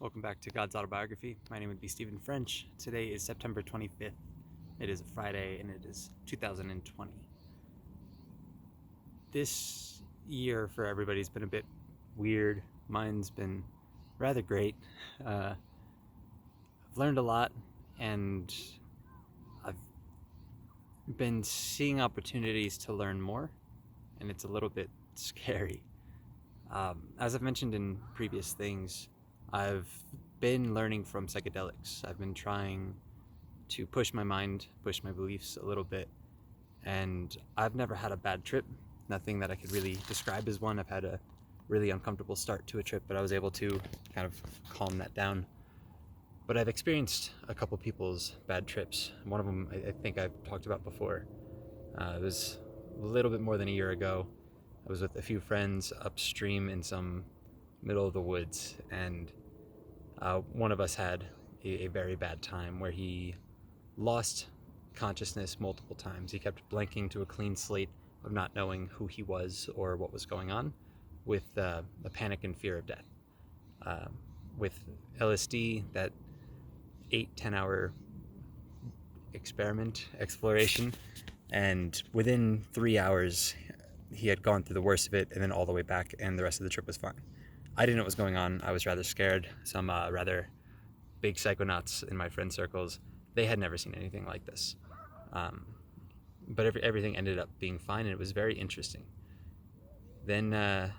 Welcome back to God's Autobiography. My name would be Stephen French. Today is September 25th. It is a Friday and it is 2020. This year for everybody's been a bit weird. Mine's been rather great. I've learned a lot and I've been seeing opportunities to learn more, and it's a little bit scary. As I've mentioned in previous things, I've been learning from psychedelics. I've been trying to push my mind, push my beliefs a little bit, and I've never had a bad trip. Nothing that I could really describe as one. I've had a really uncomfortable start to a trip, but I was able to kind of calm that down. But I've experienced a couple people's bad trips. One of them I think I've talked about before. It was a little bit more than a year ago. I was with a few friends upstream in some middle of the woods, and one of us had a very bad time where he lost consciousness multiple times. He kept blanking to a clean slate of not knowing who he was or what was going on, with a panic and fear of death. With LSD, that 8-10 hour exploration, and within 3 hours he had gone through the worst of it and then all the way back, and the rest of the trip was fine. I didn't know what was going on. I was rather scared. Some rather big psychonauts in my friend circles, they had never seen anything like this. But everything ended up being fine, and it was very interesting. Then a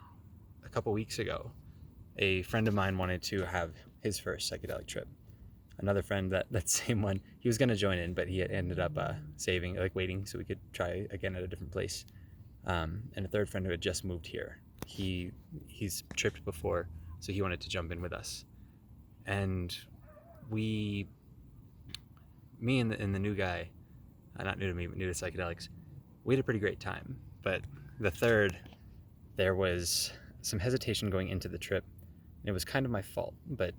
couple weeks ago, a friend of mine wanted to have his first psychedelic trip. Another friend, that same one, he was going to join in, but he ended up waiting so we could try again at a different place. And a third friend who had just moved here, he's tripped before, so he wanted to jump in with us. And me and the new guy, not new to me, but new to psychedelics, we had a pretty great time. But the third, there was some hesitation going into the trip, and it was kind of my fault. But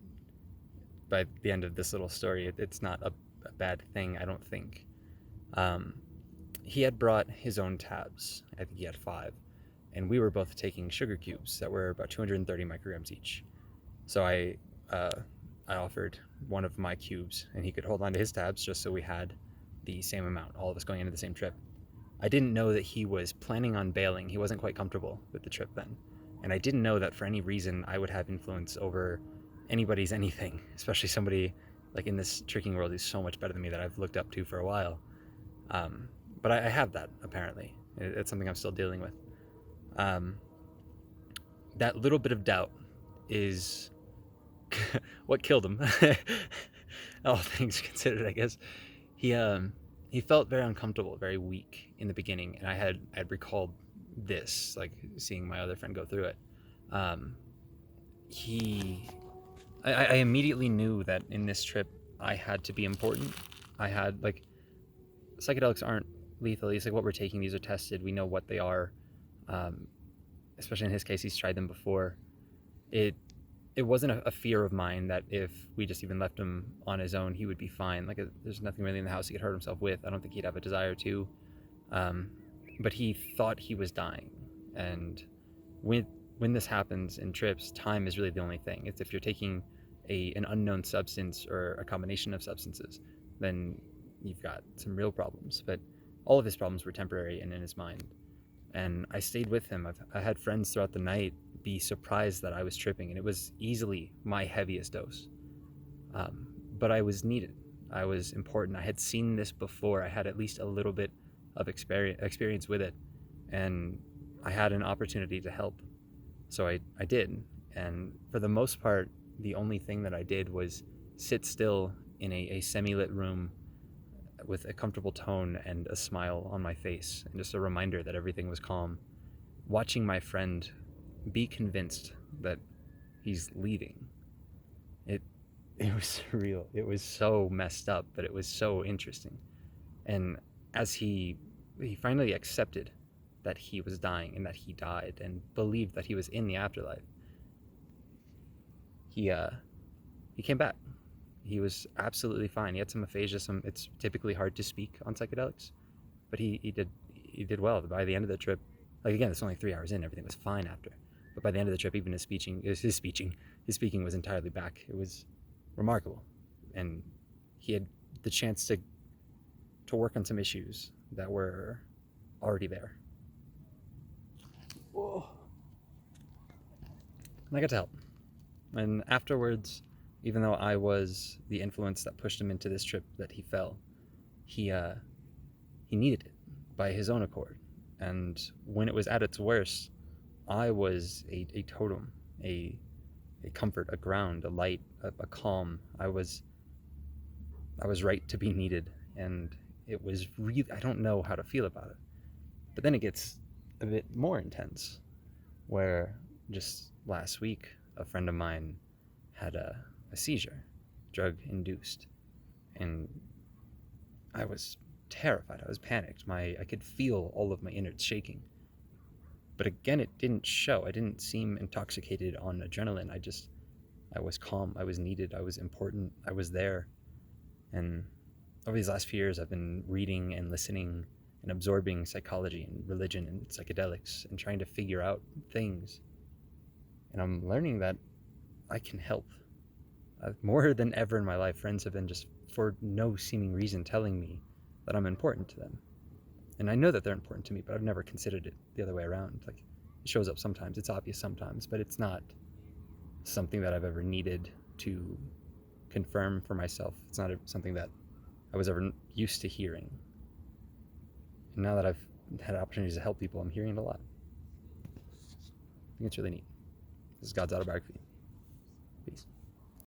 by the end of this little story, it's not a bad thing, I don't think. He had brought his own tabs. I think he had 5. And we were both taking sugar cubes that were about 230 micrograms each. So I offered one of my cubes, and he could hold on to his tabs just so we had the same amount, all of us going into the same trip. I didn't know that he was planning on bailing. He wasn't quite comfortable with the trip then. And I didn't know that for any reason I would have influence over anybody's anything, especially somebody like in this tricking world who's so much better than me, that I've looked up to for a while. But I have that, apparently. It's something I'm still dealing with. That little bit of doubt is what killed him. All things considered, I guess. He felt very uncomfortable, very weak in the beginning, and I had recalled this, like seeing my other friend go through it. I immediately knew that in this trip I had to be important. I had, like, psychedelics aren't lethal. It's like what we're taking, these are tested, we know what they are. Especially in his case, he's tried them before. It wasn't a fear of mine that if we just even left him on his own, he would be fine. Like, there's nothing really in the house he could hurt himself with. I don't think he'd have a desire to. But he thought he was dying. And when this happens in trips, time is really the only thing. It's if you're taking an unknown substance or a combination of substances, then you've got some real problems. But all of his problems were temporary and in his mind. And I stayed with him. I had friends throughout the night be surprised that I was tripping, and it was easily my heaviest dose. But I was needed. I was important. I had seen this before. I had at least a little bit of experience with it, and I had an opportunity to help. So I did. And for the most part, the only thing that I did was sit still in a semi-lit room with a comfortable tone and a smile on my face, and just a reminder that everything was calm, watching my friend be convinced that he's leaving. It was surreal. It was so messed up, but it was so interesting. And as he finally accepted that he was dying and that he died, and believed that he was in the afterlife, he came back. He was absolutely fine. He had some aphasia. It's typically hard to speak on psychedelics, but he did well. By the end of the trip, like, again, it's only 3 hours in, everything was fine after. But by the end of the trip, even his his speaking was entirely back. It was remarkable. And he had the chance to work on some issues that were already there. Whoa. And I got to help. And afterwards, even though I was the influence that pushed him into this trip that he fell, he needed it by his own accord. And when it was at its worst, I was a totem, a comfort, a ground, a light, a calm. I was right to be needed, and it was really, I don't know how to feel about it. But then it gets a bit more intense, where just last week, a friend of mine had a seizure, drug induced, and I was terrified. I was panicked. I could feel all of my innards shaking. But again, it didn't show. I didn't seem intoxicated on adrenaline. I was calm. I was needed. I was important. I was there. And over these last few years, I've been reading and listening and absorbing psychology and religion and psychedelics and trying to figure out things. And I'm learning that I can help. More than ever in my life, friends have been just for no seeming reason telling me that I'm important to them. And I know that they're important to me, but I've never considered it the other way around. Like, it shows up sometimes, it's obvious sometimes, but it's not something that I've ever needed to confirm for myself. It's not something that I was ever used to hearing. And now that I've had opportunities to help people, I'm hearing it a lot. I think it's really neat. This is God's autobiography. Peace.